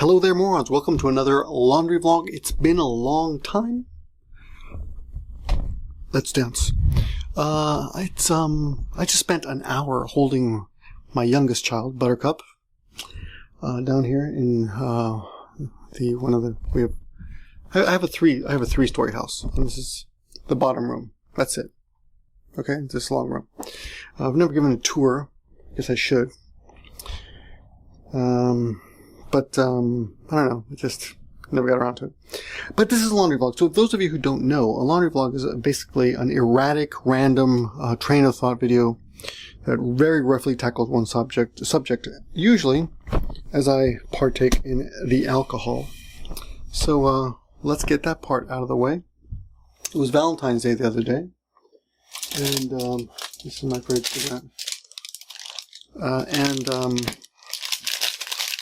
Hello there, morons. Welcome to another laundry vlog. It's been a long time. Let's dance. I just spent an hour holding my youngest child, Buttercup, down here in I have a three-story house, and this is the bottom room. That's it. Okay, this long room. I've never given a tour. I guess I should. But I don't know, I just never got around to it. But this is a laundry vlog. So those of you who don't know, a laundry vlog is basically an erratic, random train of thought video that very roughly tackles one subject, usually as I partake in the alcohol. So let's get that part out of the way. It was Valentine's Day the other day, and this is my fridge for that.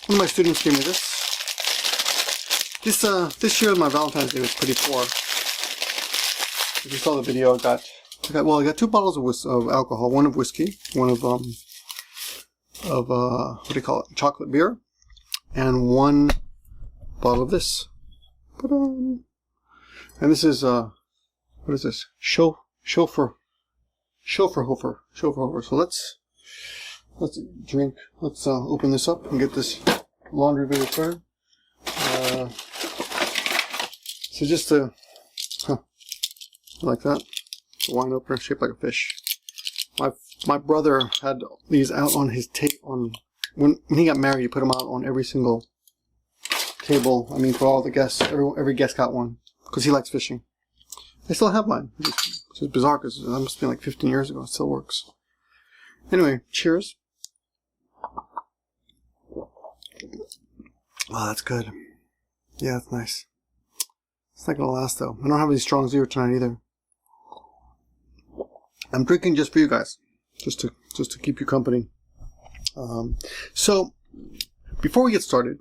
One of my students gave me this. This year my Valentine's Day was pretty poor. If you saw the video, I got 2 bottles of alcohol, one of whiskey, one of what do you call it, chocolate beer, and 1 bottle of this. And this is what is this? Chauffeur. So let's drink. Let's open this up and get this laundry video started. So just like that, a wine opener shaped like a fish. My brother had these out on his when he got married. He put them out on every single table. I mean, for all the guests, every guest got one because he likes fishing. I still have mine. It's just bizarre because that must have been like 15 years ago. It still works. Anyway, cheers. Oh, that's good. Yeah, that's nice. It's not gonna last though. I don't have any strong zero tonight either. I'm drinking just for you guys, just to keep you company. So before we get started,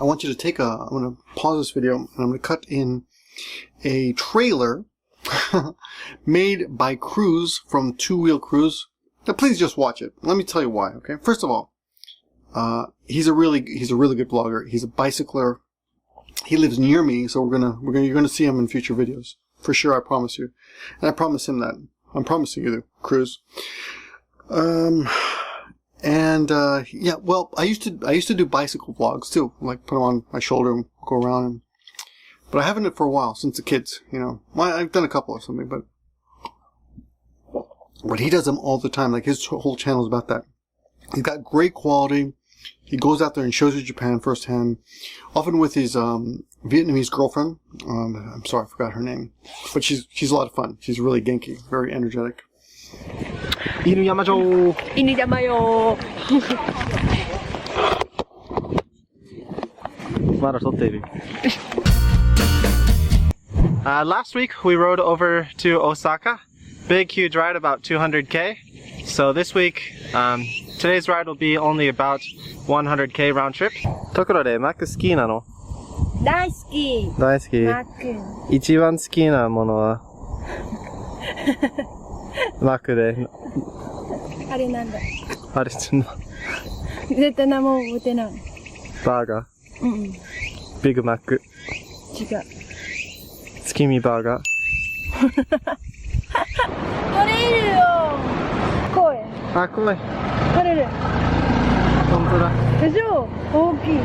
I want you to I'm gonna pause this video and I'm gonna cut in a trailer made by Cruise from Two Wheel Cruise. Now, please just watch it. Let me tell you why. Okay. First of all, he's a really good vlogger. He's a bicycler. He lives near me, so you're gonna see him in future videos for sure. I promise you, and I promise him that. I'm promising you, Cruz. Yeah. Well, I used to do bicycle vlogs too, like put them on my shoulder and go around. But I haven't done it for a while since the kids. You know, I've done a couple or something, but he does them all the time. Like his whole channel is about that. He's got great quality. He goes out there and shows you Japan firsthand, often with his Vietnamese girlfriend. I'm sorry, I forgot her name, but she's a lot of fun. She's really genki, very energetic. Inuyamajo. Inuyamayo. Last week we rode over to Osaka. Big, huge ride, about 200k. So this week, today's ride will be only about 100k round trip. Tokoro-de, Mac 好きなの? 大好き。大好き。マック。一番好きなものはマックで。あれなんだ。あれちょっと。ベトナムバーガー。うん。ビッグマック。違う。月見バーガー。取れるよ。声。あ、怖い。取れる。本当だ。でしょ。大きい。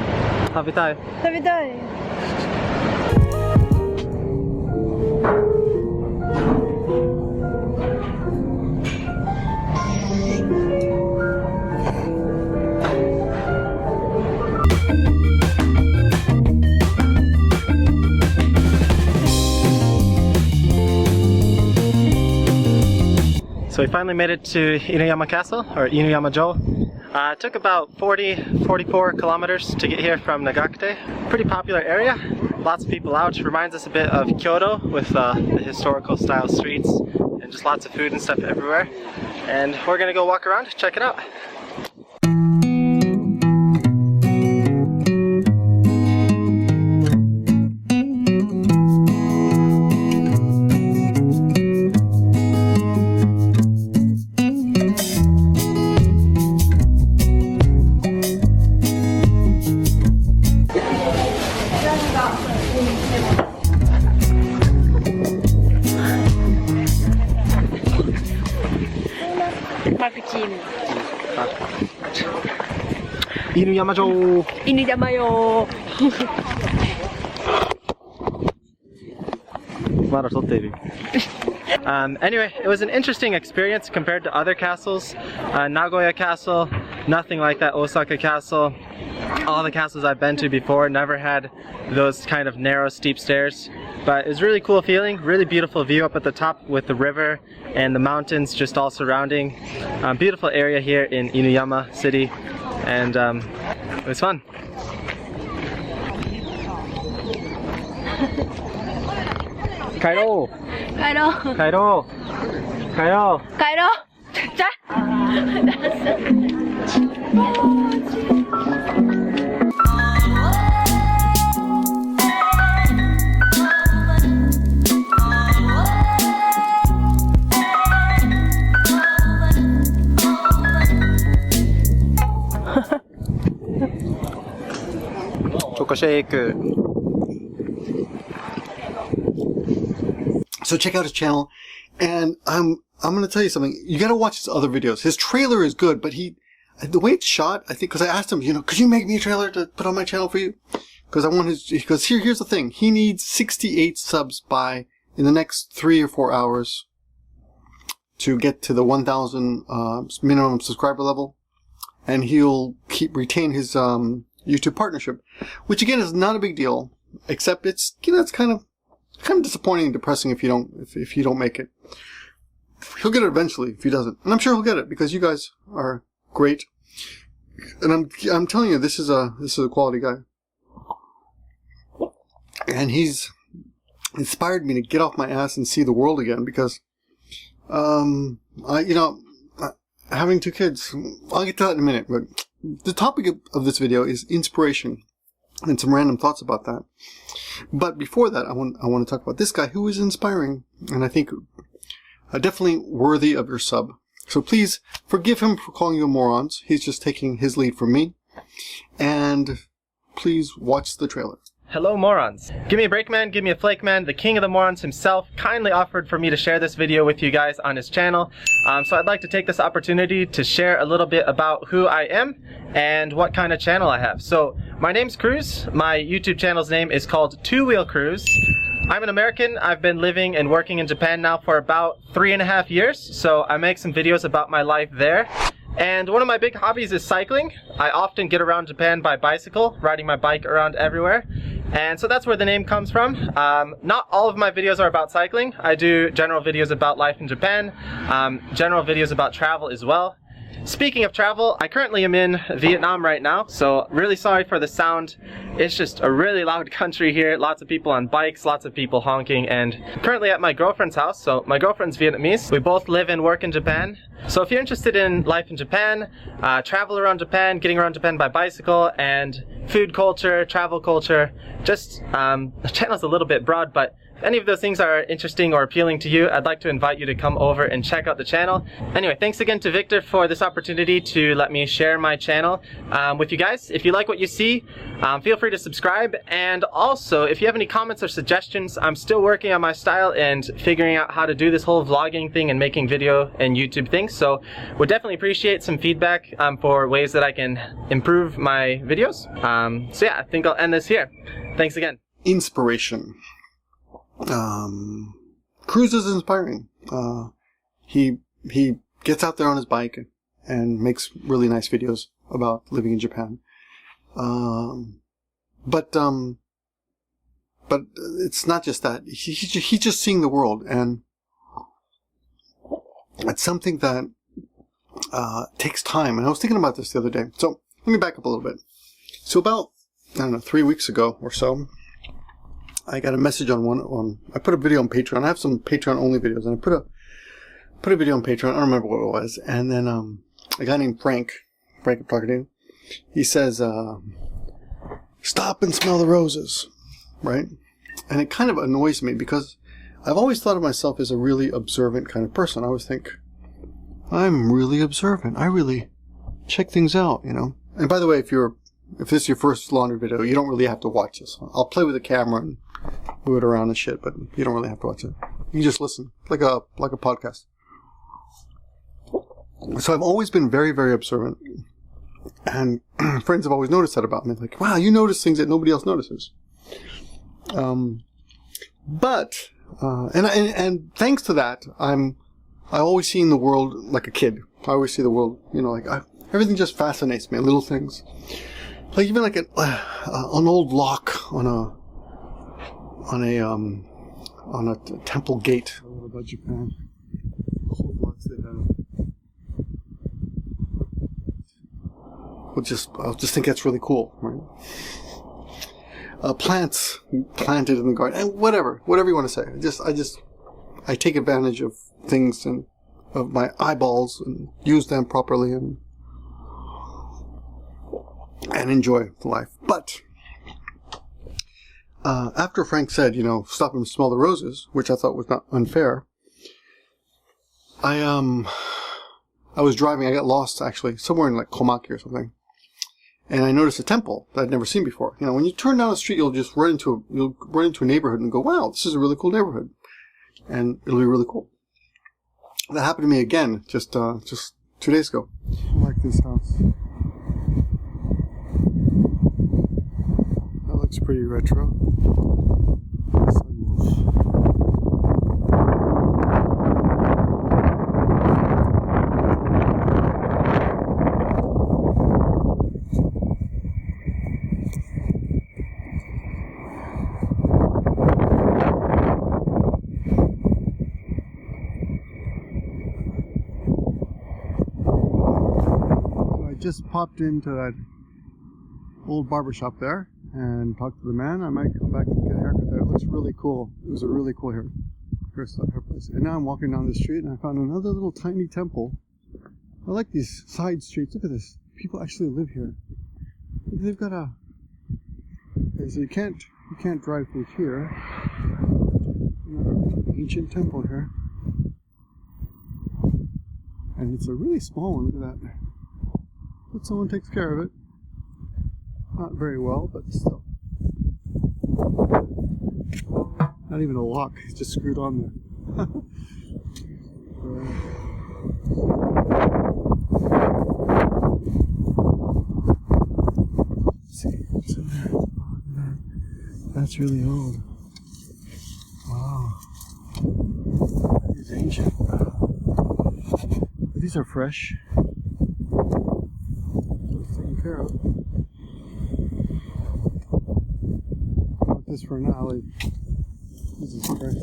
食べたい。食べたい。So we finally made it to Inuyama Castle, or Inuyamajo. It took about 44 kilometers to get here from Nagakute. Pretty popular area, lots of people out. Reminds us a bit of Kyoto with the historical style streets and just lots of food and stuff everywhere. And we're gonna go walk around, check it out. Inuyama-jo! Inuyama-yo. Anyway, it was an interesting experience compared to other castles. Nagoya Castle, nothing like that. Osaka Castle, all the castles I've been to before never had those kind of narrow, steep stairs. But it was a really cool feeling, really beautiful view up at the top with the river and the mountains just all surrounding. Beautiful area here in Inuyama City, and it was fun. Kairo! Kairo. Kairo! Kairo! Kairo. 자. Choco-shake. So check out his channel, and I'm gonna tell you something. You gotta watch his other videos. His trailer is good, but the way it's shot, I think, because I asked him, could you make me a trailer to put on my channel for you? Because I want because here's the thing. He needs 68 subs in the next 3 or 4 hours to get to the 1,000 minimum subscriber level, and he'll retain his YouTube partnership, which again is not a big deal, except it's kind of disappointing and depressing if you don't make it. He'll get it eventually if he doesn't, and I'm sure he'll get it because you guys are great, and I'm telling you, this is a quality guy, and he's inspired me to get off my ass and see the world again because, having 2 kids, I'll get to that in a minute, but the topic of this video is inspiration and some random thoughts about that. But before that, I want to talk about this guy who is inspiring, and I think definitely worthy of your sub. So please forgive him for calling you morons. He's just taking his lead from me. And please watch the trailer. Hello morons. Give me a break man, give me a flake man. The king of the morons himself kindly offered for me to share this video with you guys on his channel. So I'd like to take this opportunity to share a little bit about who I am and what kind of channel I have. So my name's Cruise. My YouTube channel's name is called Two Wheel Cruise. I'm an American. I've been living and working in Japan now for about 3.5 years. So I make some videos about my life there. And one of my big hobbies is cycling. I often get around Japan by bicycle, riding my bike around everywhere. And so that's where the name comes from. Not all of my videos are about cycling. I do general videos about life in Japan, general videos about travel as well. Speaking of travel, I currently am in Vietnam right now, so really sorry for the sound. It's just a really loud country here, lots of people on bikes, lots of people honking, and I'm currently at my girlfriend's house. So my girlfriend's Vietnamese. We both live and work in Japan. So if you're interested in life in Japan, travel around Japan, getting around Japan by bicycle, and food culture, travel culture, just the channel's a little bit broad, but if any of those things are interesting or appealing to you, I'd like to invite you to come over and check out the channel. Anyway, thanks again to Victor for this opportunity to let me share my channel with you guys. If you like what you see, feel free to subscribe. And also, if you have any comments or suggestions, I'm still working on my style and figuring out how to do this whole vlogging thing and making video and YouTube things. So would definitely appreciate some feedback for ways that I can improve my videos. So yeah, I think I'll end this here. Thanks again. Inspiration. Cruise is inspiring. He gets out there on his bike and makes really nice videos about living in Japan. But it's not just that. He's just seeing the world, and it's something that takes time. And I was thinking about this the other day. So let me back up a little bit. So about, I don't know, 3 weeks ago or so, I got a message I put a video on Patreon. I have some Patreon only videos, and I put a video on Patreon. I don't remember what it was. And then a guy named Frank I'm talking to, he says, stop and smell the roses, right? And it kind of annoys me because I've always thought of myself as a really observant kind of person. I always think, I'm really observant. I really check things out, you know? And by the way, if this is your first laundry video, you don't really have to watch this. I'll play with the camera and move it around and shit, but you don't really have to watch it. You can just listen, like a podcast. So I've always been very, very observant. And friends have always noticed that about me. Like, wow, you notice things that nobody else notices. And thanks to that, I always see in the world like a kid. I always see the world, you know, like everything just fascinates me. Little things, like even like an old lock on a temple gate. A little about Japan. Old locks they have. I'll just think that's really cool, right? Plants planted in the garden, and whatever you want to say. I take advantage of things and of my eyeballs and use them properly and enjoy life. But after Frank said, you know, stop and smell the roses, which I thought was not unfair, I was driving. I got lost actually somewhere in like Komaki or something. And I noticed a temple that I'd never seen before. You know, when you turn down the street, you'll run into a neighborhood and go, wow, this is a really cool neighborhood. And it'll be really cool. That happened to me again just 2 days ago. I like this house. That looks pretty retro. Just popped into that old barber shop there and talked to the man. I might come back and get a haircut there. It looks really cool. It was a really cool hair place. And now I'm walking down the street and I found another little tiny temple. I like these side streets. Look at this. People actually live here. They've got a... Okay, so you can't drive through here. Another ancient temple here. And it's a really small one. Look at that. But someone takes care of it. Not very well, but still. Not even a lock, it's just screwed on there. Let's see what's in there. That's really old. Wow. It's ancient. But these are fresh. Care of. Not this for an alley. Jesus Christ.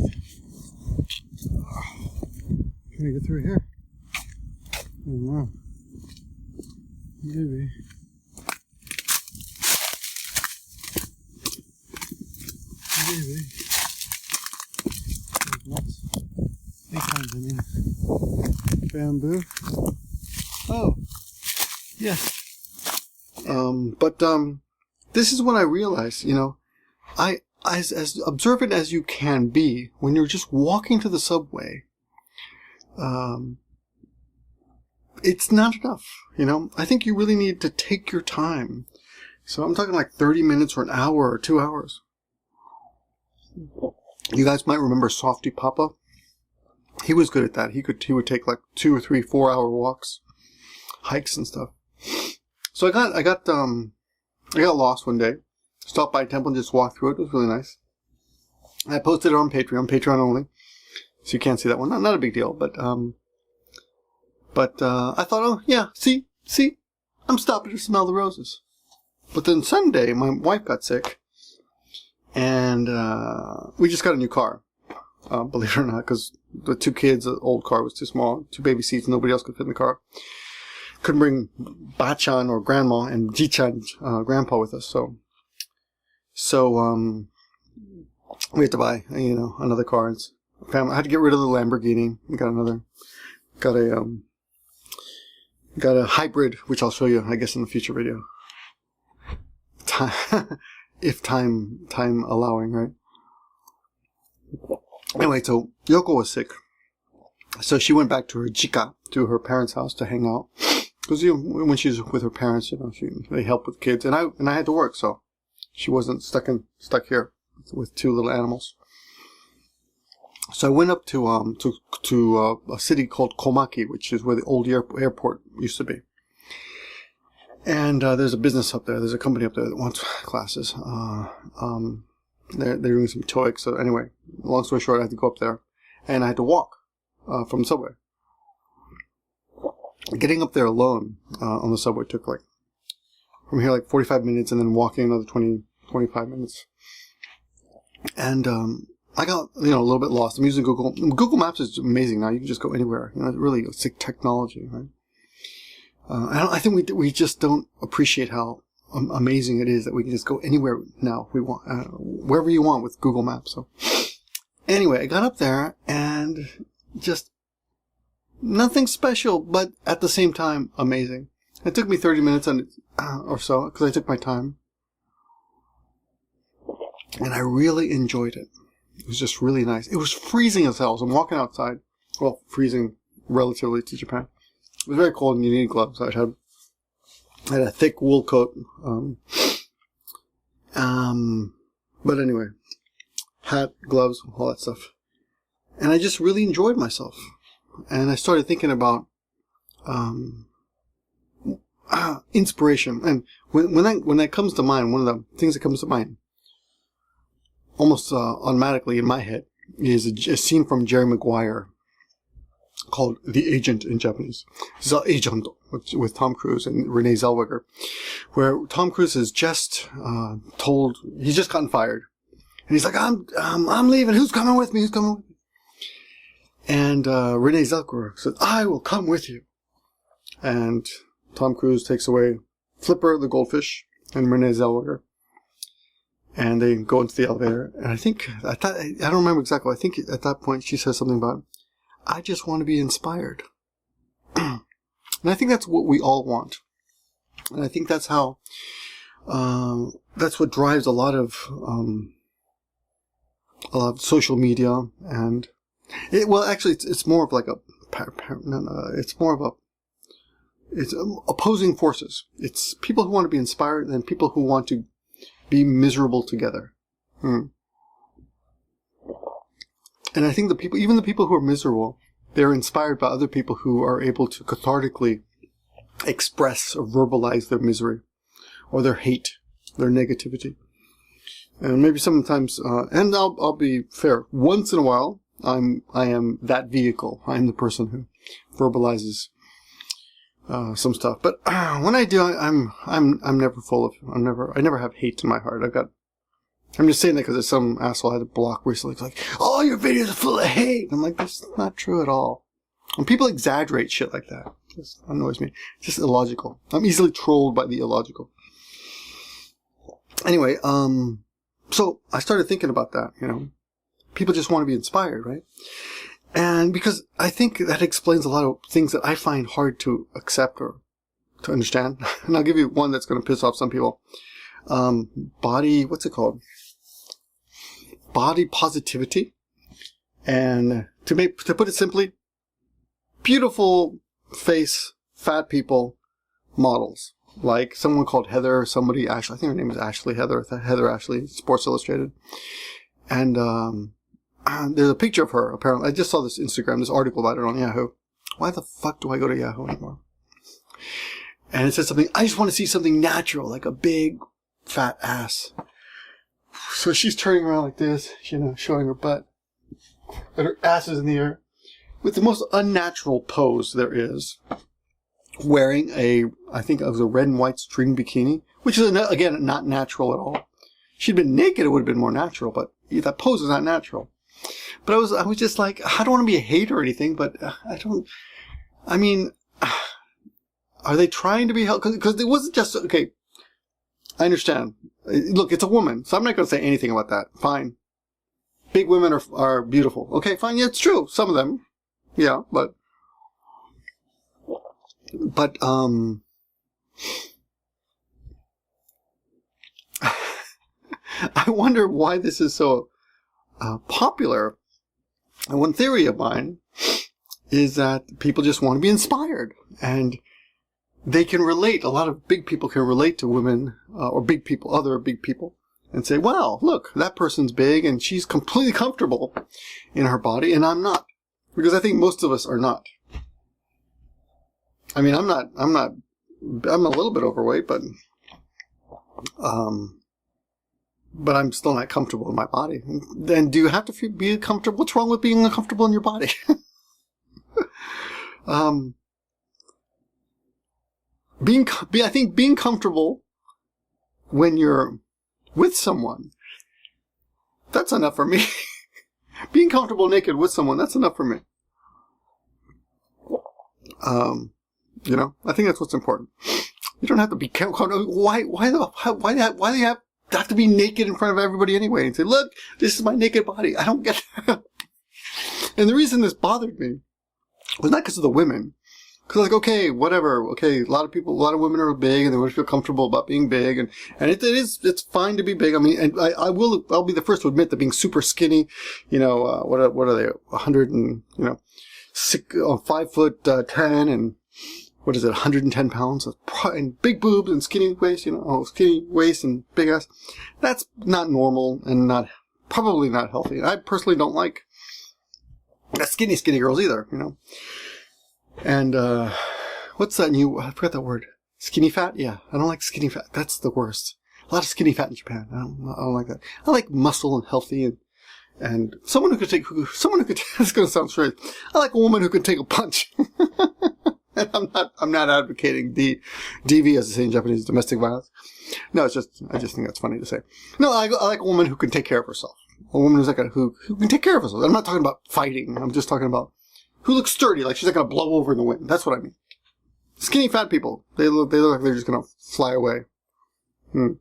Can I get through here? I don't know. Maybe. Maybe. There's lots. Acorns, I mean. Bamboo. Oh. Yes. But this is when I realized, you know, as observant as you can be when you're just walking to the subway, it's not enough, you know. I think you really need to take your time. So I'm talking like 30 minutes or an hour or 2 hours. You guys might remember Softy Papa. He was good at that. He would take like 2 or 3 4-hour walks, hikes and stuff. So I got lost one day. Stopped by a temple and just walked through it. It was really nice. I posted it on Patreon only, so you can't see that one. Not a big deal, but I thought, oh yeah, see, I'm stopping to smell the roses. But then Sunday, my wife got sick, and we just got a new car. Believe it or not, because the 2 kids, the old car was too small, 2 baby seats, nobody else could fit in the car. Couldn't bring Ba-chan or Grandma and Ji-chan, Grandpa with us, so we had to buy, you know, another car. I had to get rid of the Lamborghini. We got a hybrid, which I'll show you, I guess, in a future video. If time allowing, right? Anyway, so Yoko was sick, so she went back to her jika, to her parents' house to hang out. Because, you know, when she's with her parents, you know, they help with kids, and I had to work, so she wasn't stuck here with 2 little animals. So I went up to a city called Komaki, which is where the old airport used to be. And there's a business up there. There's a company up there that wants classes. They're doing some TOEIC. So anyway, long story short, I had to go up there, and I had to walk from the subway. Getting up there alone on the subway took like from here like 45 minutes, and then walking another 25 minutes. And I got a little bit lost. I'm using Google. Google Maps is amazing now. You can just go anywhere. Really, it's like technology, right? I think we just don't appreciate how amazing it is that we can just go anywhere now we want, wherever you want with Google Maps. So anyway, I got up there and just nothing special, but at the same time amazing. It took me 30 minutes or so because I took my time, and I really enjoyed it. It was just really nice. It was freezing as hell. So I'm walking outside. Well, freezing relatively to Japan. It was very cold and you needed gloves. I had a thick wool coat. But anyway, hat, gloves, all that stuff. And I just really enjoyed myself. And I started thinking about inspiration. And when that comes to mind, one of the things that comes to mind almost automatically in my head is a scene from Jerry Maguire called The Agent in Japanese. This is Agent with Tom Cruise and Renee Zellweger, where Tom Cruise has just he's just gotten fired, and he's like, I'm leaving. Who's coming with me? Who's coming with me? And Renee Zellweger says, I will come with you. And Tom Cruise takes away Flipper the goldfish and Renee Zellweger, and they go into the elevator. And I don't remember exactly. I think at that point she says something about, I just want to be inspired. And I think that's what we all want. And I think that's how, that's what drives a lot of social media. And it's more of like it's opposing forces. It's people who want to be inspired and people who want to be miserable together. And I think even the people who are miserable, they're inspired by other people who are able to cathartically express or verbalize their misery or their hate, their negativity. And maybe sometimes, and I'll be fair, once in a while, I am that vehicle. I'm the person who verbalizes some stuff. But when I do, I'm never full of. I never have hate in my heart. I'm just saying that because some asshole I had a block recently. It's like, oh, your videos are full of hate. I'm like, that's not true at all. When people exaggerate shit like that, it just annoys me. It's just illogical. I'm easily trolled by the illogical. Anyway, so I started thinking about that, People just want to be inspired, right? And because I think that explains a lot of things that I find hard to accept or to understand. And I'll give you one that's going to piss off some people. What's it called? Body positivity. And to put it simply, beautiful face, fat people, models. Like someone called Heather, Ashley, I think her name is Ashley Heather Ashley, Sports Illustrated. And, there's a picture of her, apparently. I just saw this article about it on Yahoo. Why the fuck do I go to Yahoo anymore? And it says something, I just want to see something natural, like a big, fat ass. So she's turning around like this, showing her butt. And her ass is in the air. With the most unnatural pose there is. Wearing I think it was a red and white string bikini. Which is, again, not natural at all. If she'd been naked, it would have been more natural. But that pose is not natural. But I was just like, I don't want to be a hater or anything, but are they trying to be helpful? Because it wasn't just, okay, I understand. Look, it's a woman, so I'm not going to say anything about that. Fine. Big women are beautiful. Okay, fine, yeah, it's true. Some of them. Yeah, but I wonder why this is so popular. And one theory of mine is that people just want to be inspired, and they can relate. A lot of big people can relate to women or other big people, and say, "Wow, look, that person's big, and she's completely comfortable in her body, and I'm not," because I think most of us are not. I mean, I'm not I'm a little bit overweight, but I'm still not comfortable in my body. Then do you have to be comfortable? What's wrong with being uncomfortable in your body? I think being comfortable when you're with someone, that's enough for me. Being comfortable naked with someone, that's enough for me. You know, I think that's what's important. You don't have to be comfortable. Why do you have to be naked in front of everybody anyway and say, look, this is my naked body? I don't get that. And the reason this bothered me was not because of the women. Because like, okay, whatever. Okay, a lot of women are big and they want to feel comfortable about being big, and it's fine to be big. I mean, and I'll be the first to admit that being super skinny, you know, what are they, 100 and, you know, 5'10" and what is it, 110 pounds, and big boobs and skinny waist, you know, skinny waist and big ass. That's not normal and probably not healthy. And I personally don't like skinny girls either, you know. And, what's that I forgot that word. Skinny fat? Yeah, I don't like skinny fat. That's the worst. A lot of skinny fat in Japan. I don't like that. I like muscle and healthy and someone who could, this is going to sound strange. I like a woman who can take a punch. And I'm not advocating DV, as they say in Japanese, domestic violence. No, I just think that's funny to say. No, I like a woman who can take care of herself. A woman who's like who can take care of herself. I'm not talking about fighting. I'm just talking about who looks sturdy, like she's not going to blow over in the wind. That's what I mean. Skinny fat people, they look like they're just going to fly away. Being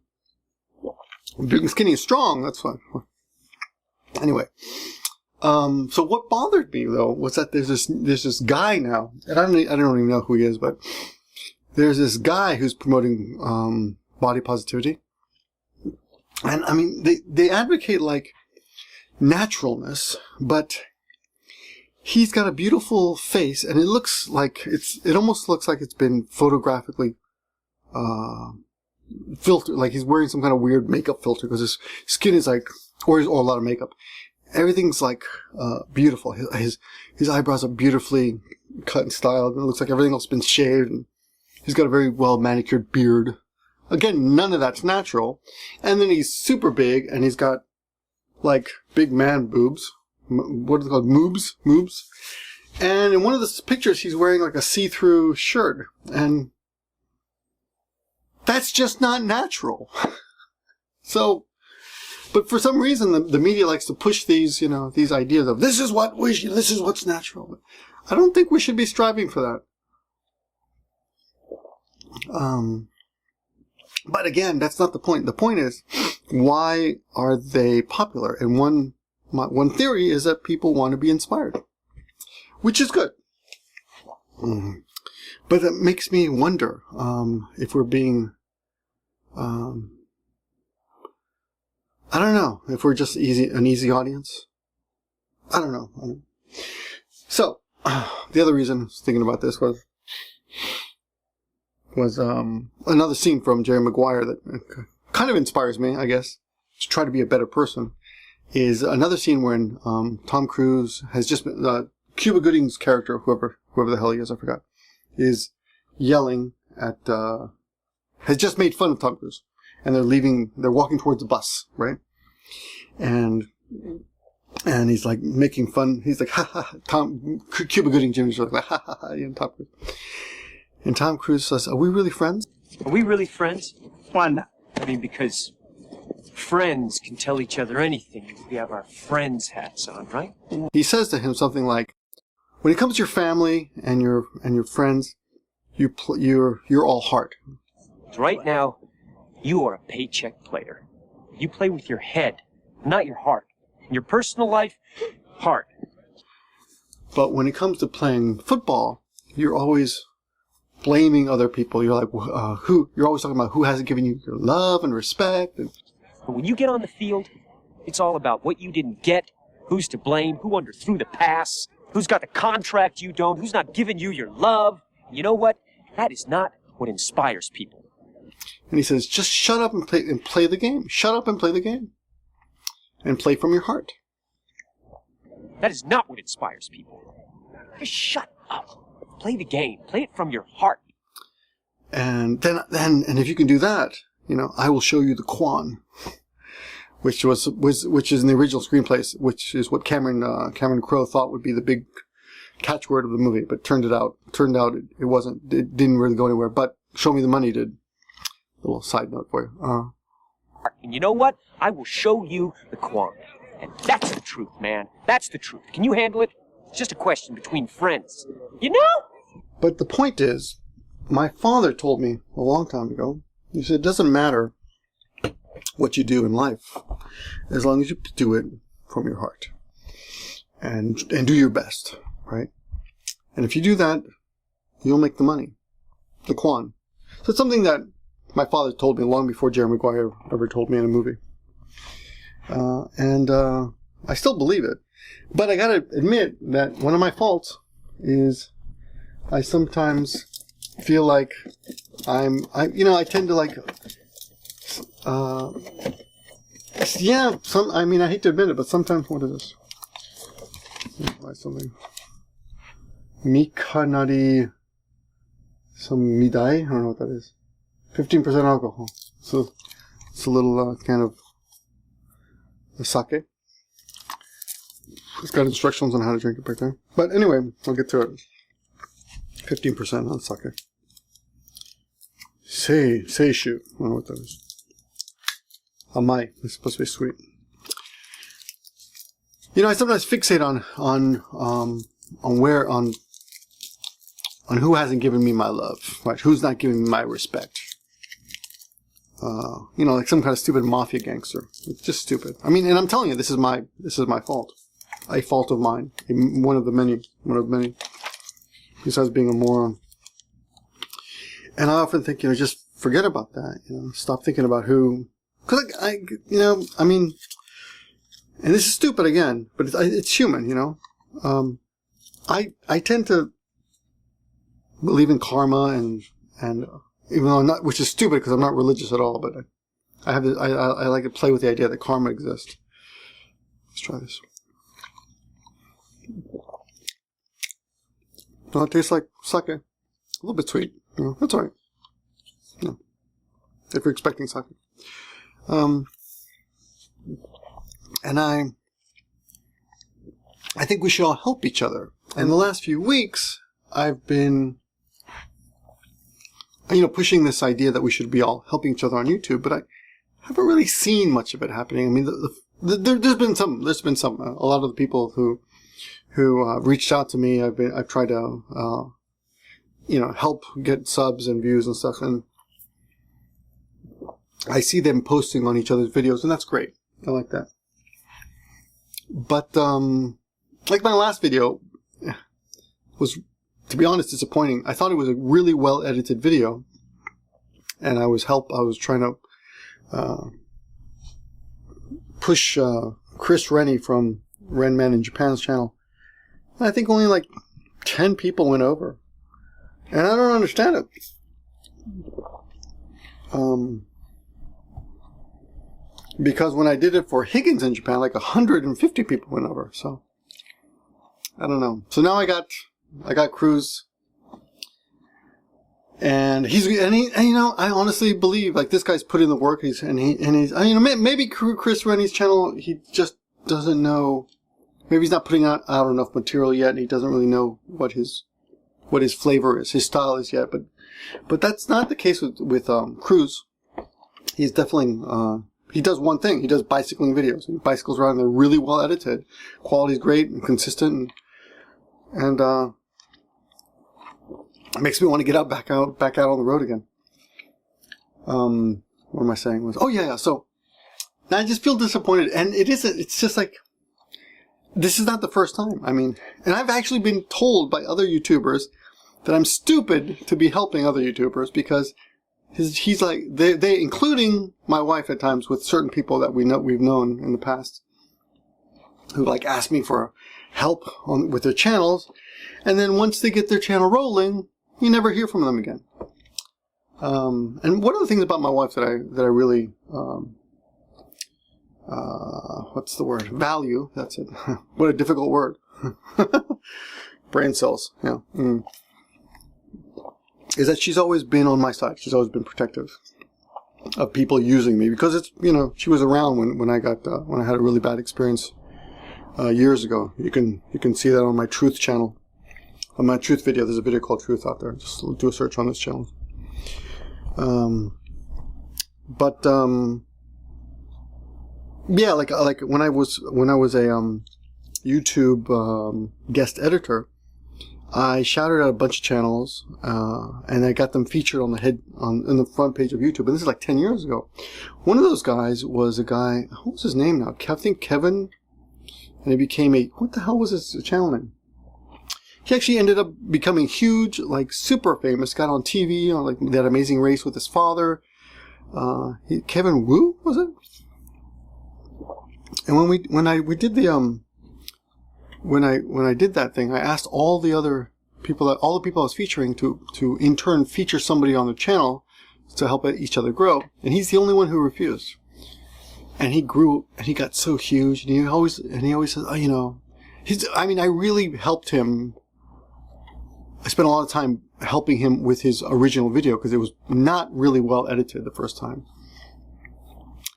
skinny is strong, that's fine. Anyway, so what bothered me though was that there's this guy now, and I don't even know who he is, but there's this guy who's promoting body positivity, and I mean they advocate like naturalness, but he's got a beautiful face, and it almost looks like it's been photographically filtered, like he's wearing some kind of weird makeup filter because his skin is like, or a lot of makeup. Everything's like beautiful. His eyebrows are beautifully cut and styled, and it looks like everything else has been shaved. And he's got a very well manicured beard. Again, none of that's natural. And then he's super big, and he's got like big man boobs. What are they called? Moobs. And in one of the pictures, he's wearing like a see-through shirt, and that's just not natural. So, but for some reason, the media likes to push these, you know, these ideas of this is what's natural. I don't think we should be striving for that. But again, that's not the point. The point is, why are they popular? And one theory is that people want to be inspired, which is good. But that makes me wonder if we're being, I don't know, if we're just an easy audience. I don't know. So, the other reason I was thinking about this was another scene from Jerry Maguire that kind of inspires me, I guess, to try to be a better person. Is another scene when Tom Cruise has just been, Cuba Gooding's character, whoever the hell he is, I forgot, is yelling at, has just made fun of Tom Cruise. And they're walking towards the bus, right? And he's like making fun, he's like, ha ha, Cuba Gooding Jr.'s like, ha ha ha, Tom Cruise. And Tom Cruise says, are we really friends? Are we really friends? Why not? I mean, because friends can tell each other anything if we have our friends hats on, right? He says to him something like, when it comes to your family and your friends, you're all heart. Right now, you are a paycheck player. You play with your head, not your heart. In your personal life, heart. But when it comes to playing football, you're always blaming other people. You're like, you're always talking about who hasn't given you your love and respect. But when you get on the field, it's all about what you didn't get, who's to blame, who underthrew the pass, who's got the contract you don't, who's not giving you your love. You know what? That is not what inspires people. And he says, just shut up and play the game. Shut up and play the game. And play from your heart. That is not what inspires people. Just shut up. Play the game. Play it from your heart. And and if you can do that, you know, I will show you the Quan, which is in the original screenplay, which is what Cameron Crowe thought would be the big catchword of the movie, but turned out it wasn't. It didn't really go anywhere. But Show Me the Money did. A little side note for you. And you know what? I will show you the Quan. And that's the truth, man. That's the truth. Can you handle it? It's just a question between friends. You know? But the point is, my father told me a long time ago, he said, it doesn't matter what you do in life, as long as you do it from your heart. And do your best, right? And if you do that, you'll make the money. The Quan. So it's something that my father told me long before Jerry Maguire ever told me in a movie. And I still believe it. But I gotta admit that one of my faults is I sometimes feel like I tend to like, I mean, I hate to admit it, but sometimes, what is this? Buy something. Mikanari, some midai? I don't know what that is. 15% alcohol. So it's a little kind of a sake. It's got instructions on how to drink it back there. But anyway, I'll get to it. 15% on sake. Seishu. I don't know what that is. Amai. It's supposed to be sweet. You know, I sometimes fixate on who hasn't given me my love, right? Who's not giving me my respect. You know, like some kind of stupid mafia gangster. It's just stupid. I mean, and I'm telling you, this is my fault. A fault of mine. One of many. Besides being a moron. And I often think, you know, just forget about that. You know, stop thinking about who. Because I mean, and this is stupid again, but it's human, you know. I tend to believe in karma and even though I'm not, which is stupid because I'm not religious at all, but I like to play with the idea that karma exists. Let's try this. No, it tastes like sake. A little bit sweet. You know, that's alright. No. If you're expecting sake. And I think we should all help each other. And the last few weeks, I've been, you know, pushing this idea that we should be all helping each other on YouTube, but I haven't really seen much of it happening. I mean, there's been some. A lot of the people who reached out to me, I've tried to, you know, help get subs and views and stuff, and I see them posting on each other's videos, and that's great. I like that. But, like my last video was, to be honest, disappointing. I thought it was a really well edited video, and I was trying to, push, Chris Rennie from Renman in Japan's channel. And I think only like 10 people went over. And I don't understand it. Because when I did it for Higgins in Japan, like 150 people went over. So I don't know. So now I got Cruise, and you know, I honestly believe like this guy's put in the work. He's you know, maybe Chris Rennie's channel, he just doesn't know. Maybe he's not putting out enough material yet, and he doesn't really know what his flavor is, his style is yet. But that's not the case with Cruise. He's definitely he does one thing. He does bicycling videos. He bicycles around. They're really well edited. Quality's great and consistent, and it makes me want to get out, back out on the road again. What am I saying? So now I just feel disappointed, and it's just like, this is not the first time. I mean, and I've actually been told by other YouTubers that I'm stupid to be helping other YouTubers because he's like, they including my wife at times, with certain people that we've known in the past, who like ask me for help with their channels, and then once they get their channel rolling, you never hear from them again. And one of the things about my wife that I really what's the word? Value. That's it. What a difficult word. Brain cells. Yeah. is that she's always been on my side. She's always been protective of people using me, because it's, you know, she was around when I got when I had a really bad experience years ago. You can see that on my Truth channel, on my Truth video. There's a video called Truth out there. Just do a search on this channel. Yeah, like when I was a YouTube guest editor, I shouted out a bunch of channels, and I got them featured on the front page of YouTube. And this is like 10 years ago. One of those guys was a guy. What was his name now? I think Kevin. And he became what the hell was his channel name? He actually ended up becoming huge, like super famous. Got on TV on like That Amazing Race with his father. Kevin Wu, was it? And when I did that thing, I asked all the other people, all the people I was featuring, to in turn feature somebody on the channel to help each other grow. And he's the only one who refused. And he grew, and he got so huge. And he always says, oh, you know, I really helped him. I spent a lot of time helping him with his original video, because it was not really well edited the first time.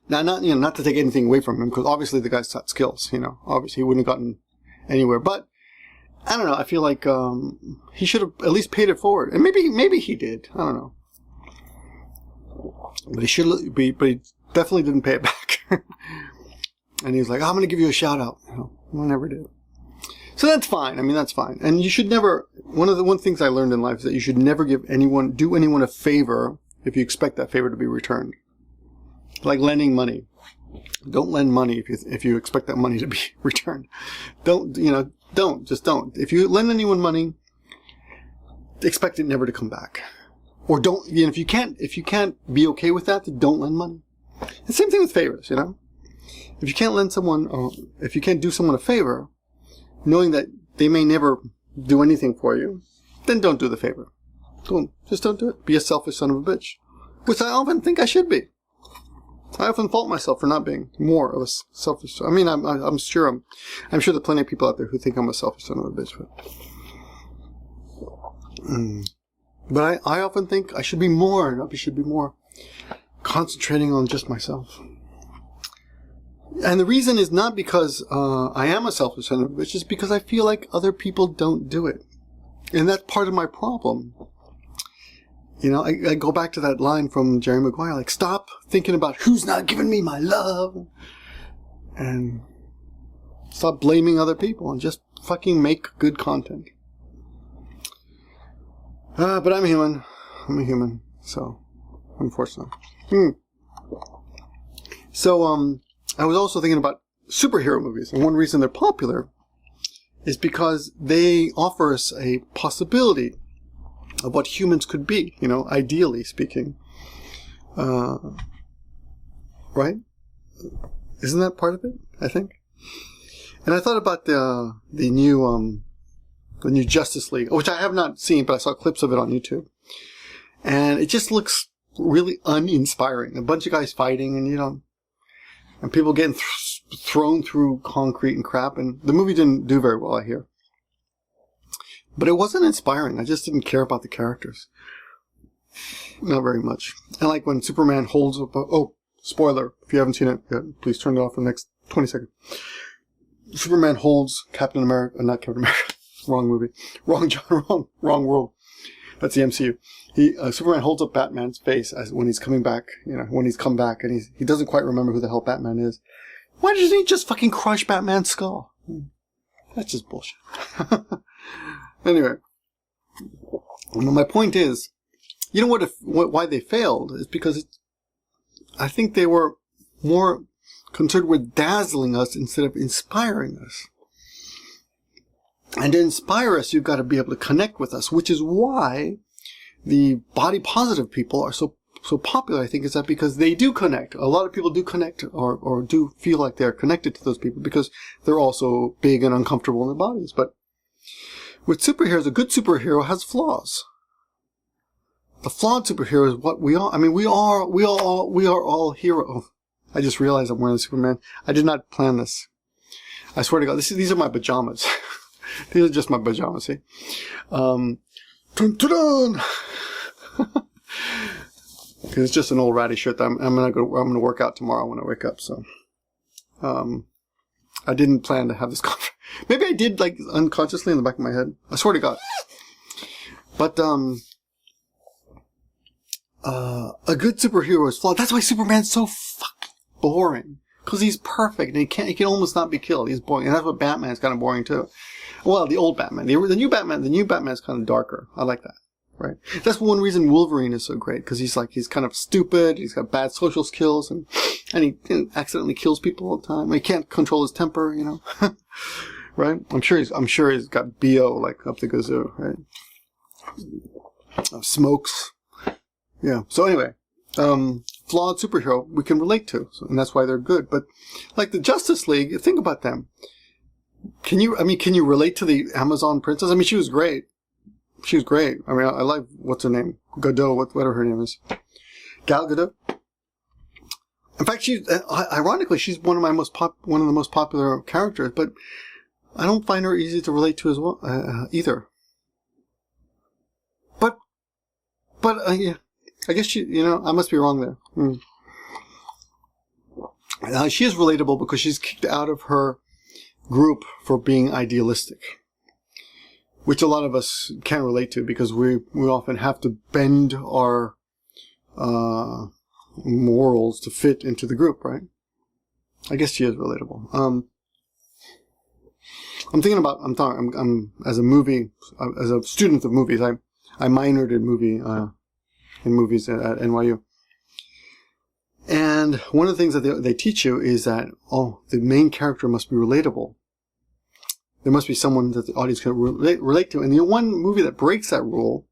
Now, not to take anything away from him, because obviously the guy's got skills, you know. Obviously, he wouldn't have gotten anywhere. But I don't know. I feel like he should have at least paid it forward, and maybe he did. I don't know. But he definitely didn't pay it back. And he was like, oh, "I'm going to give you a shout out." No, I never did. So that's fine. I mean, that's fine. And you should never. One things I learned in life is that you should never do anyone a favor if you expect that favor to be returned. Like lending money. Don't lend money if you expect that money to be returned. Don't. If you lend anyone money, expect it never to come back. Or don't. If you can't be okay with that, then don't lend money. The same thing with favors. You know, if you can't lend someone, or if you can't do someone a favor, knowing that they may never do anything for you, then don't do the favor. Just don't do it. Be a selfish son of a bitch, which I often think I should be. I often fault myself for not being more of a selfish. I mean, I'm sure there are plenty of people out there who think I'm a selfish son of a bitch. But I often think I should be more. I should be more concentrating on just myself. And the reason is not because I am a selfish son of a bitch. It's because I feel like other people don't do it, and that's part of my problem. You know, I go back to that line from Jerry Maguire, like, stop thinking about who's not giving me my love, and stop blaming other people, and just fucking make good content. But I'm human. I'm a human, so unfortunately. So, I was also thinking about superhero movies, and one reason they're popular is because they offer us a possibility of what humans could be, you know, ideally speaking. Right? Isn't that part of it, I think? And I thought about the new Justice League, which I have not seen, but I saw clips of it on YouTube. And it just looks really uninspiring. A bunch of guys fighting, and and people getting thrown through concrete and crap. And the movie didn't do very well, I hear. But it wasn't inspiring. I just didn't care about the characters. Not very much. And like when Superman holds up spoiler. If you haven't seen it yet, please turn it off for the next 20 seconds. Superman holds Captain America. Not Captain America. Wrong movie. Wrong world. That's the MCU. Superman holds up Batman's face when he's coming back. When he's come back, and he doesn't quite remember who the hell Batman is. Why doesn't he just fucking crush Batman's skull? That's just bullshit. Anyway, my point is, why they failed is because I think they were more concerned with dazzling us instead of inspiring us. And to inspire us, you've got to be able to connect with us, which is why the body positive people are so popular, I think, is that because they do connect. A lot of people do connect or do feel like they're connected to those people because they're also big and uncomfortable in their bodies. But with superheroes, a good superhero has flaws. The flawed superhero is what we are. I mean, we are all heroes. I just realized I'm wearing Superman. I did not plan this. I swear to God, these are my pajamas. These are just my pajamas, see? Dun, dun, dun. Because it's just an old ratty shirt that I'm gonna work out tomorrow when I wake up. So, I didn't plan to have this conversation. Maybe I did, like, unconsciously in the back of my head. I swear to God. But a good superhero is flawed. That's why Superman's so fucking boring. Because he's perfect and he can almost not be killed. He's boring, and that's what Batman's kind of boring too. Well, the old Batman, the new Batman's kind of darker. I like that. Right. That's one reason Wolverine is so great, because he's kind of stupid. He's got bad social skills, and he accidentally kills people all the time. He can't control his temper, you know. Right. I'm sure he's got BO like up the gazoo. Right. Smokes. Yeah. So anyway, flawed superhero we can relate to, and that's why they're good. But like the Justice League, think about them. Can you relate to the Amazon princess? I mean, she was great. She was great. I mean, I like, what's her name? Gadot, whatever her name is. Gal Gadot. In fact, ironically, she's one of the most popular characters, but I don't find her easy to relate to as well, either. But yeah, I guess I must be wrong there. She is relatable because she's kicked out of her group for being idealistic, which a lot of us can't relate to because we often have to bend our morals to fit into the group, right? I guess she is relatable. I'm as a student of movies. I minored in movies at NYU. And one of the things that they teach you is that, the main character must be relatable. There must be someone that the audience can relate to. And the one movie that breaks that rule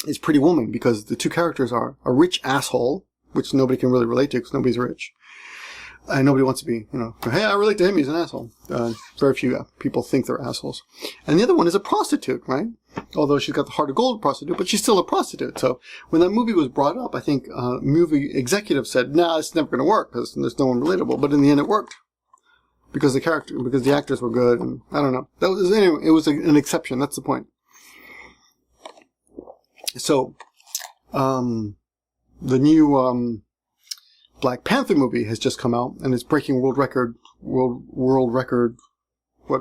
is Pretty Woman, because the two characters are a rich asshole, which nobody can really relate to because nobody's rich. And nobody wants to be, hey, I relate to him, he's an asshole. Very few people think they're assholes. And the other one is a prostitute, right? Although she's got the heart of gold prostitute, but she's still a prostitute. So when that movie was brought up, I think movie executive said, nah, it's never going to work because there's no one relatable. But in the end, it worked. Because the actors were good, and I don't know. It was an exception. That's the point. So, the new Black Panther movie has just come out, and it's breaking world record,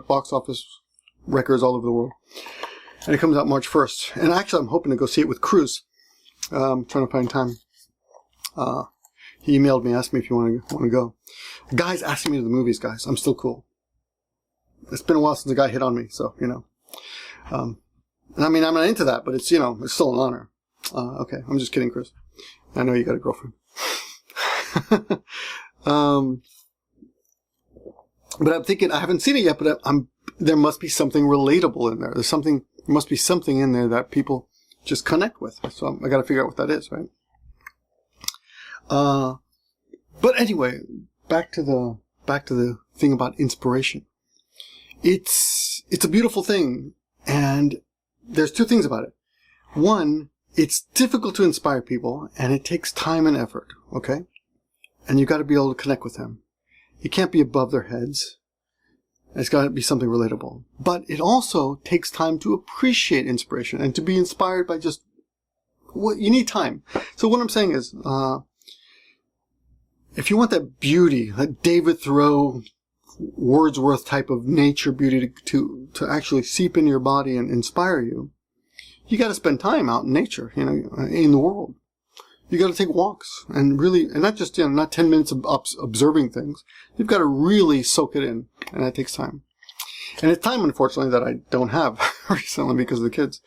box office records all over the world. And it comes out March 1st. And actually, I'm hoping to go see it with Cruise. I'm trying to find time. He emailed me, asked me if you want to go. The guy's asking me to the movies, guys. I'm still cool. It's been a while since a guy hit on me, so, and I mean, I'm not into that, but it's, it's still an honor. Okay, I'm just kidding, Chris. I know you got a girlfriend. But I'm thinking, I haven't seen it yet, but there must be something relatable in there. There must be something in there that people just connect with. So I got to figure out what that is, right? But anyway, back to the thing about inspiration. It's a beautiful thing, and there's two things about it. One, it's difficult to inspire people, and it takes time and effort, okay? And you got to be able to connect with them. You can't be above their heads. It's got to be something relatable. But it also takes time to appreciate inspiration and to be inspired by just what you need time. So what I'm saying is, if you want that beauty, that David Thoreau, Wordsworth type of nature beauty to actually seep into your body and inspire you, you got to spend time out in nature, in the world. You got to take walks and not just, not 10 minutes of observing things. You've got to really soak it in, and that takes time. And it's time, unfortunately, that I don't have recently because of the kids.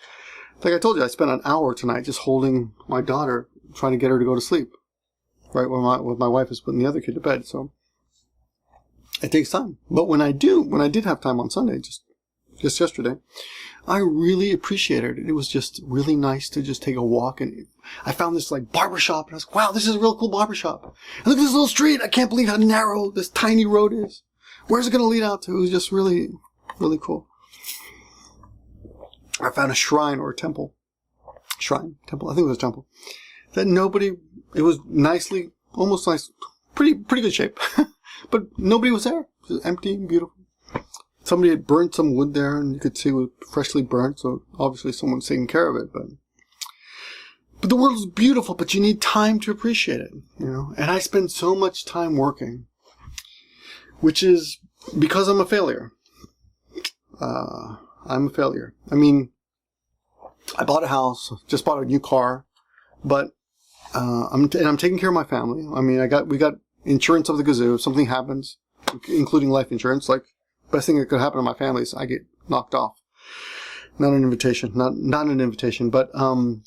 Like I told you, I spent an hour tonight just holding my daughter, trying to get her to go to sleep. Right when my wife is putting the other kid to bed, so it takes time. But when I did have time on Sunday, just yesterday, I really appreciated it. It was just really nice to just take a walk, and I found this barbershop, and I was like, wow, this is a real cool barbershop. And look at this little street. I can't believe how narrow this tiny road is. Where's it going to lead out to? It was just really, really cool. I found a shrine or a temple. Temple. I think it was a temple. It was nicely, almost nice, pretty good shape. But nobody was there. It was empty and beautiful. Somebody had burnt some wood there, and you could see it was freshly burnt, so obviously someone's taking care of it. But But the world is beautiful, but you need time to appreciate it, you know. And I spend so much time working, which is because I'm a failure. I'm a failure. I mean, I bought a house, just bought a new car, but I'm taking care of my family. I mean, we got insurance of the gazoo. If something happens, including life insurance, like best thing that could happen to my family is I get knocked off. Not an invitation, not an invitation, but I'm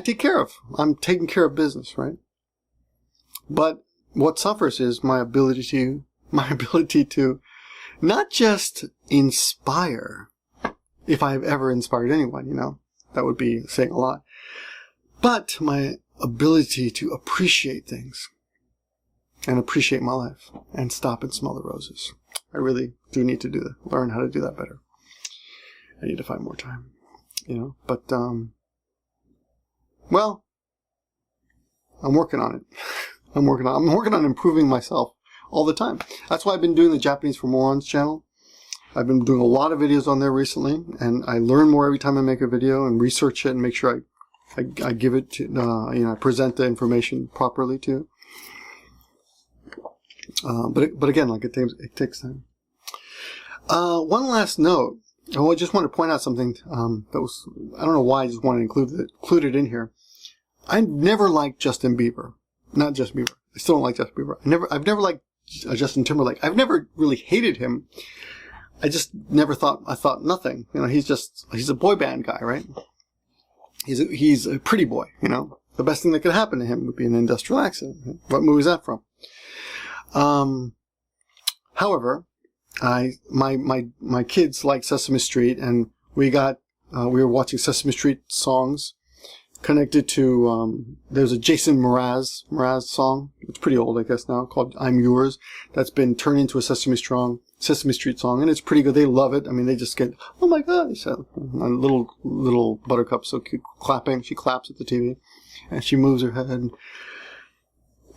taking care of business, right? But what suffers is my ability to not just inspire, if I've ever inspired anyone, you know, that would be saying a lot, but my ability to appreciate things and appreciate my life and stop and smell the roses. I really do need to learn how to do that better. I need to find more time, you know, but, well, I'm working on it. I'm working on improving myself all the time. That's why I've been doing the Japanese for Morons channel. I've been doing a lot of videos on there recently, and I learn more every time I make a video and research it and make sure I give it to, you know, I present the information properly too. But again, like it takes time. One last note. I just want to point out something that was, I don't know why I just wanted to include it in here. I never liked Justin Bieber. Not Justin Bieber. I still don't like Justin Bieber. I've never liked Justin Timberlake. I've never really hated him. I just never I thought nothing. You know, he's a boy band guy, right? He's a pretty boy, you know. The best thing that could happen to him would be an industrial accident. What movie is that from? However, my kids like Sesame Street, and we were watching Sesame Street songs connected to, there's a Jason Mraz song. It's pretty old, I guess now, called I'm Yours. That's been turned into a Sesame Street song, and it's pretty good. They love it. I mean, they just get, oh my god, he said. Little Buttercup, so cute, clapping. She claps at the TV, and she moves her head.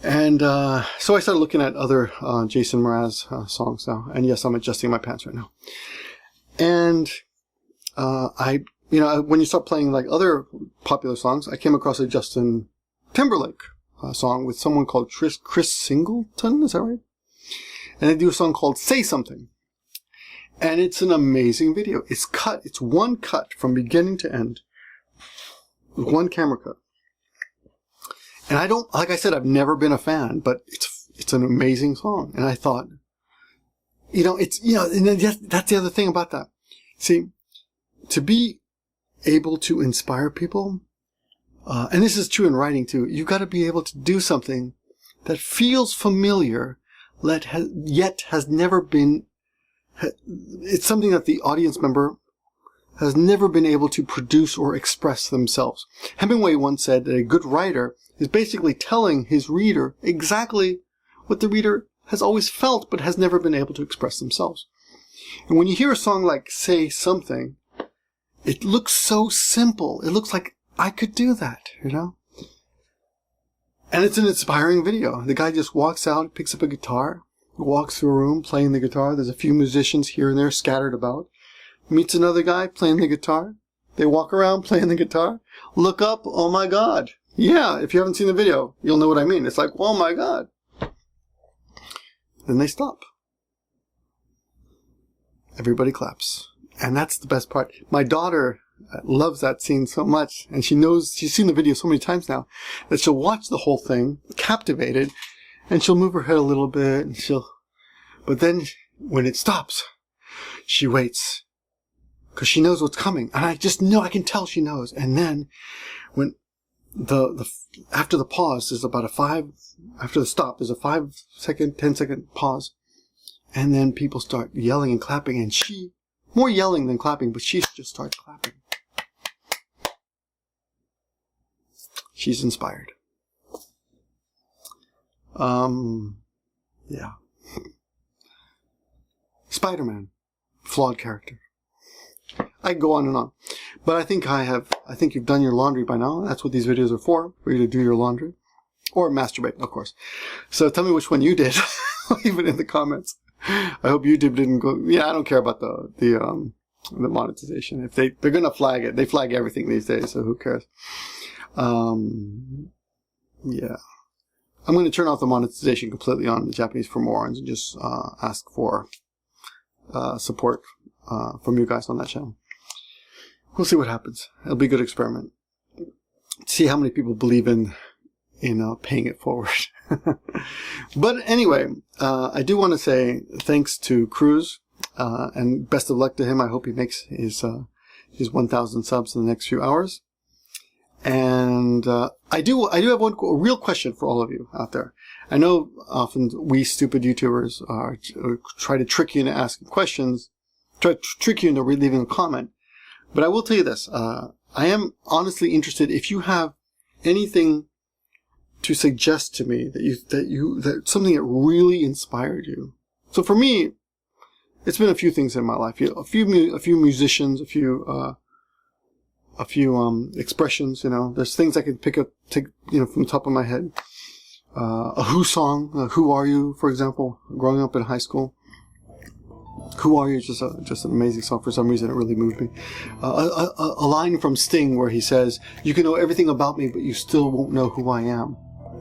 And so I started looking at other Jason Mraz songs now. And yes, I'm adjusting my pants right now. And you know, when you start playing like other popular songs, I came across a Justin Timberlake song with someone called Chris Singleton. Is that right? And they do a song called Say Something. And it's an amazing video. It's one cut from beginning to end. One camera cut. And like I said, I've never been a fan, but it's an amazing song. And I thought, you know, and that's the other thing about that. See, to be able to inspire people, and this is true in writing too, you've got to be able to do something that feels familiar, yet has never been, it's something that the audience member has never been able to produce or express themselves. Hemingway once said that a good writer is basically telling his reader exactly what the reader has always felt but has never been able to express themselves. And when you hear a song like Say Something, it looks so simple. It looks like I could do that, you know? And it's an inspiring video. The guy just walks out, picks up a guitar, walks through a room playing the guitar. There's a few musicians here and there scattered about. Meets another guy playing the guitar. They walk around playing the guitar. Look up, oh my god. Yeah, if you haven't seen the video, you'll know what I mean. It's like, oh my god. Then they stop. Everybody claps. And that's the best part. My daughter loves that scene so much, and she's seen the video so many times now, that she'll watch the whole thing, captivated, and she'll move her head a little bit, and but then, when it stops, she waits. Because she knows what's coming. And I just know, I can tell she knows. And then, when after the pause, there's about after the stop, there's a 5-second, 10-second pause. And then people start yelling and clapping, and more yelling than clapping, but she just starts clapping. She's inspired. Yeah. Spider-Man. Flawed character. I can go on and on. But I think you've done your laundry by now. That's what these videos are for you to do your laundry. Or masturbate, of course. So tell me which one you did. Leave it in the comments. I hope YouTube didn't go. Yeah, I don't care about the monetization. If they're gonna flag it, they flag everything these days. So who cares? Yeah. I'm going to turn off the monetization completely on the Japanese for morons and just ask for support from you guys on that channel. We'll see what happens. It'll be a good experiment. See how many people believe in paying it forward. But anyway, I do want to say thanks to Cruise and best of luck to him. I hope he makes his 1,000 subs in the next few hours. And I do have one real question for all of you out there. I know often we stupid YouTubers try to trick you into asking questions, try to trick you into leaving a comment. But I will tell you this: I am honestly interested if you have anything to suggest to me that something that really inspired you. So for me, it's been a few things in my life. A few musicians, a few expressions. There's things I can take from the top of my head. A Who song, Who Are You, for example. Growing up in high school, Who Are You is just an amazing song. For some reason, it really moved me. A line from Sting where he says, "You can know everything about me, but you still won't know who I am.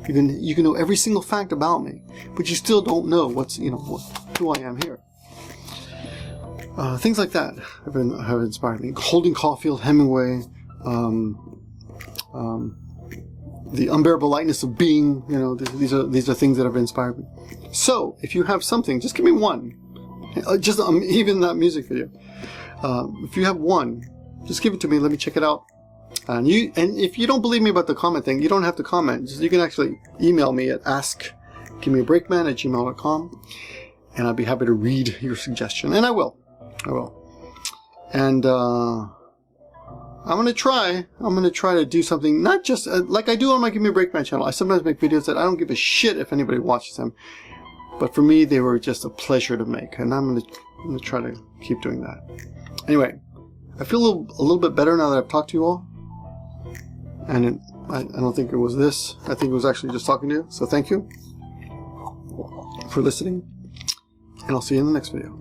You can know every single fact about me, but you still don't know who I am here." Things like that have inspired me. Holding Caulfield, Hemingway, the unbearable lightness of being. These are things that have inspired me. So if you have something, just give me one. Just even that music video. If you have one, just give it to me. Let me check it out. And if you don't believe me about the comment thing, you don't have to comment. You can actually email me at askgimmeabreakman@gmail.com, and I'd be happy to read your suggestion. And I will. And I'm gonna try to do something, not just like I do on my Give Me a Breakman channel. I sometimes make videos that I don't give a shit if anybody watches them, but for me they were just a pleasure to make, and I'm gonna try to keep doing that. Anyway, I feel a little bit better now that I've talked to you all, and I don't think it was this. I think it was actually just talking to you. So thank you for listening, and I'll see you in the next video.